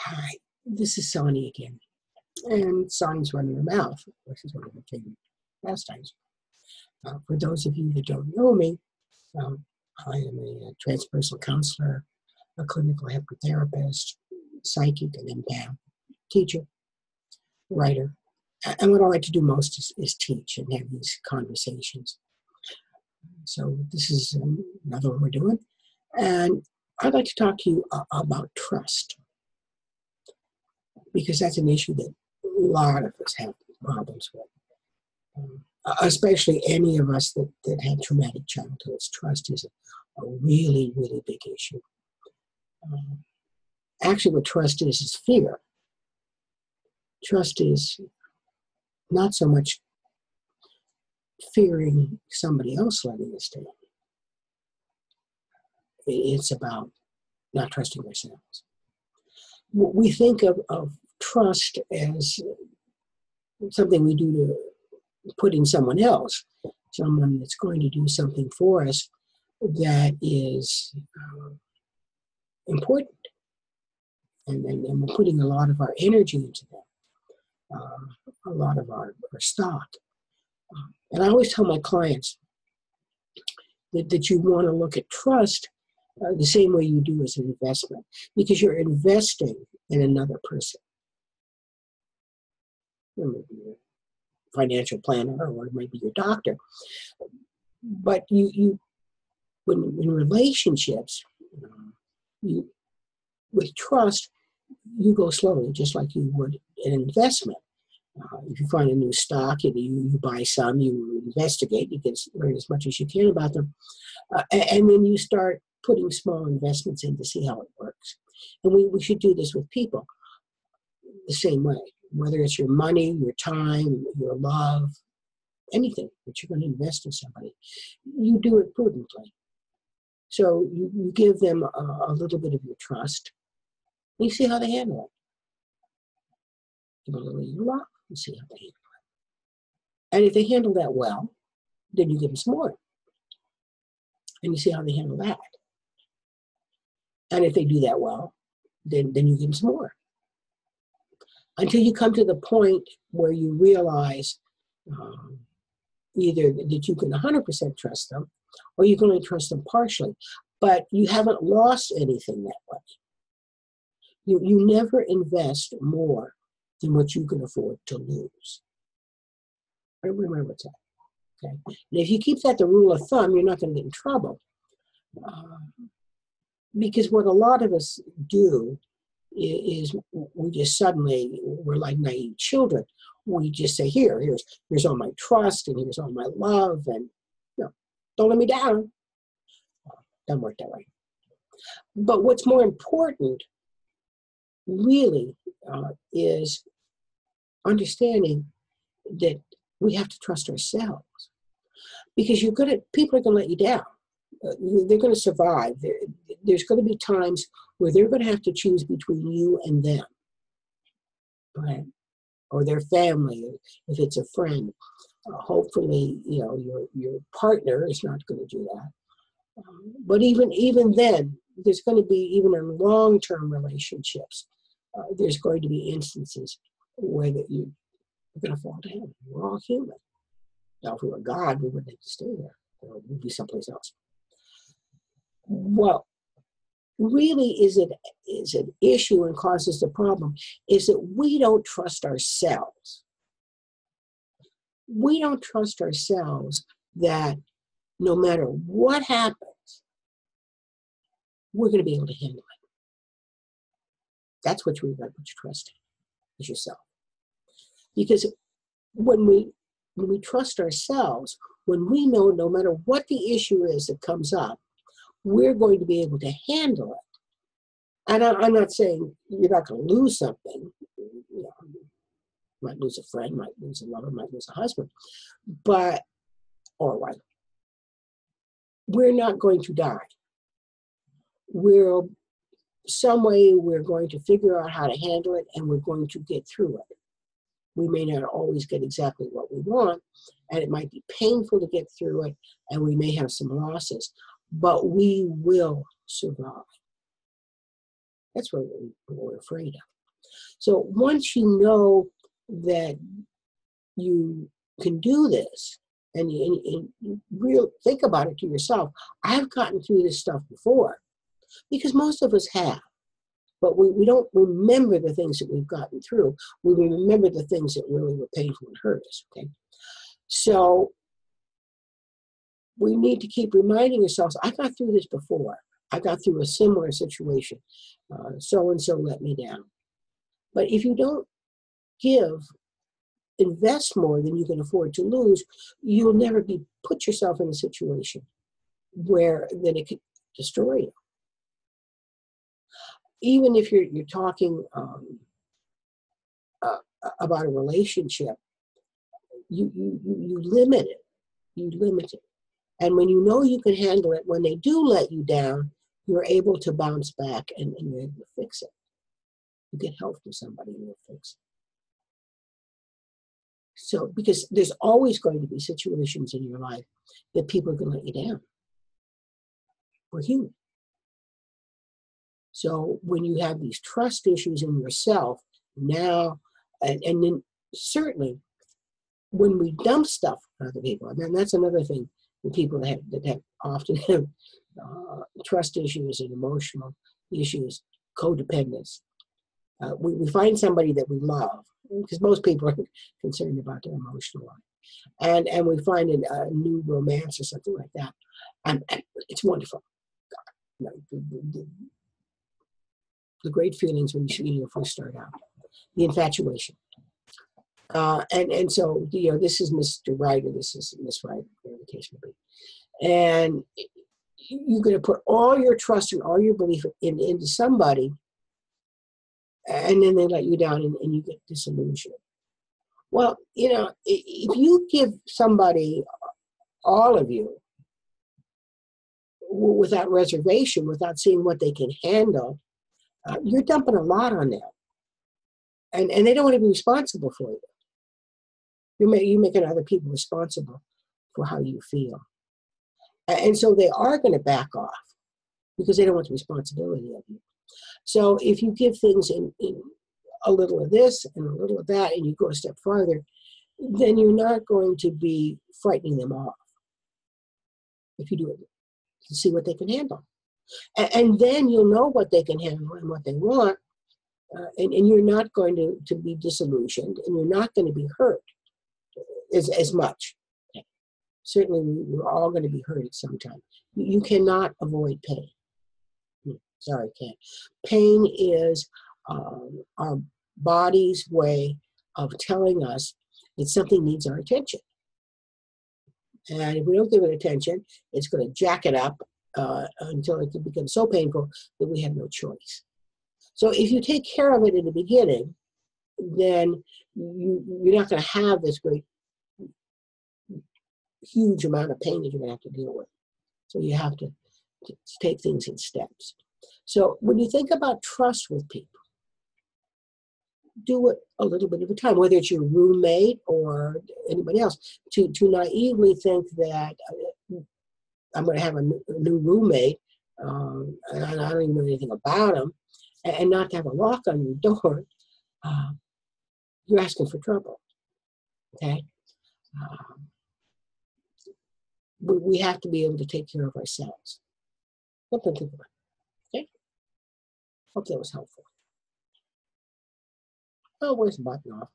Hi, this is Soni again. And Soni's running her mouth, which is one of my favorite pastimes. For those of you that don't know me, um, I am a transpersonal counselor, a clinical hypnotherapist, psychic and empath, teacher, writer. And what I like to do most is teach and have these conversations. So this is another one we're doing. And I'd like to talk to you about trust, because that's an issue that a lot of us have problems with. Especially any of us that had traumatic childhoods. Trust is a really, really big issue. Actually, what trust is fear. Trust is not so much fearing somebody else letting us down. It's about not trusting ourselves. We think of trust as something we do to put in someone else, someone that's going to do something for us that is important. And we're putting a lot of our energy into that, a lot of our stock. And I always tell my clients that you want to look at trust the same way you do as an investment, because you're investing in another person. It might be your financial planner, or it might be your doctor. But when in relationships, with trust, you go slowly, just like you would an investment. If you find a new stock and you buy some, you investigate, you can learn as much as you can about them. And then you start putting small investments in to see how it works. And we should do this with people the same way, whether it's your money, your time, your love, anything that you're going to invest in somebody. You do it prudently. So you give them a little bit of your trust, and you see how they handle it. Give a little of your love and see how they handle it. And if they handle that well, then you give them some more. And you see how they handle that. And if they do that well, then you give them some more. Until you come to the point where you realize either that you can 100% trust them, or you can only trust them partially. But you haven't lost anything that way. You never invest more than what you can afford to lose. Remember that. Okay? And if you keep that the rule of thumb, you're not going to get in trouble. Because what a lot of us do is we just suddenly, we're like naive children. We just say, here's all my trust, and here's all my love, and don't let me down. Doesn't work that way. But what's more important, really, is understanding that we have to trust ourselves. Because people are going to let you down. They're going to survive. There's going to be times where they're going to have to choose between you and them, right? Or their family, if it's a friend. Hopefully, your partner is not going to do that. But even then, there's going to be, even in long-term relationships, there's going to be instances where you're going to fall down. We're all human. Now, if we were God, we wouldn't have to stay there. We'd be someplace else. Well, really is an issue and causes the problem is that we don't trust ourselves. We don't trust ourselves that no matter what happens, we're going to be able to handle it. That's what we've got to put your trust in, is yourself. Because when we trust ourselves, when we know no matter what the issue is that comes up, we're going to be able to handle it. And I'm not saying you're not going to lose something. You might lose a friend, might lose a lover, might lose a husband, or a wife. We're not going to die. Some way we're going to figure out how to handle it, and we're going to get through it. We may not always get exactly what we want, and it might be painful to get through it, and we may have some losses, but we will survive. That's what we're afraid of. So once you know that you can do this, and you real think about it to yourself, I've gotten through this stuff before, because most of us have. But we don't remember the things that we've gotten through. We remember the things that really were painful and hurt us, okay? So we need to keep reminding ourselves, I got through this before. I got through a similar situation. So-and-so let me down. But if you don't invest more than you can afford to lose, you'll never put yourself in a situation where then it could destroy you. Even if you're talking about a relationship, you limit it. You limit it. And when you know you can handle it, when they do let you down, you're able to bounce back and you're able to fix it. You get help from somebody and you'll fix it. So, because there's always going to be situations in your life that people are going to let you down. We're human. So when you have these trust issues in yourself now, and then certainly when we dump stuff on other people, and then that's another thing that people that have often have trust issues and emotional issues, codependence. We find somebody that we love, because most people are concerned about their emotional life, and we find a new romance or something like that, and it's wonderful. You know, the great feelings when you first start out, the infatuation. And so, this is Mr. Right, or this is Miss Right, whatever the case may be. And you're going to put all your trust and all your belief into somebody, and then they let you down and you get disillusioned. Well, if you give somebody all of you without reservation, without seeing what they can handle, you're dumping a lot on them. And they don't want to be responsible for you. You're making other people responsible for how you feel. And so they are going to back off because they don't want the responsibility of you. So if you give things in a little of this and a little of that, and you go a step farther, then you're not going to be frightening them off. If you do it, to see what they can handle. And then you'll know what they can handle and what they want, and you're not going to be disillusioned, and you're not going to be hurt as much. Certainly, we're all going to be hurt at some time. You cannot avoid pain. Sorry, can't. Pain is our body's way of telling us that something needs our attention. And if we don't give it attention, it's going to jack it up until it can become so painful that we have no choice. So if you take care of it in the beginning, then you're not going to have this great, huge amount of pain that you're going to have to deal with. So you have to take things in steps. So when you think about trust with people, do it a little bit at a time, whether it's your roommate or anybody else. To naively think that I'm going to have a new roommate, and I don't even know anything about him, and not to have a lock on your door, you're asking for trouble. Okay? We have to be able to take care of ourselves. Something to think about. Okay? Hope that was helpful. Oh, where's the button off?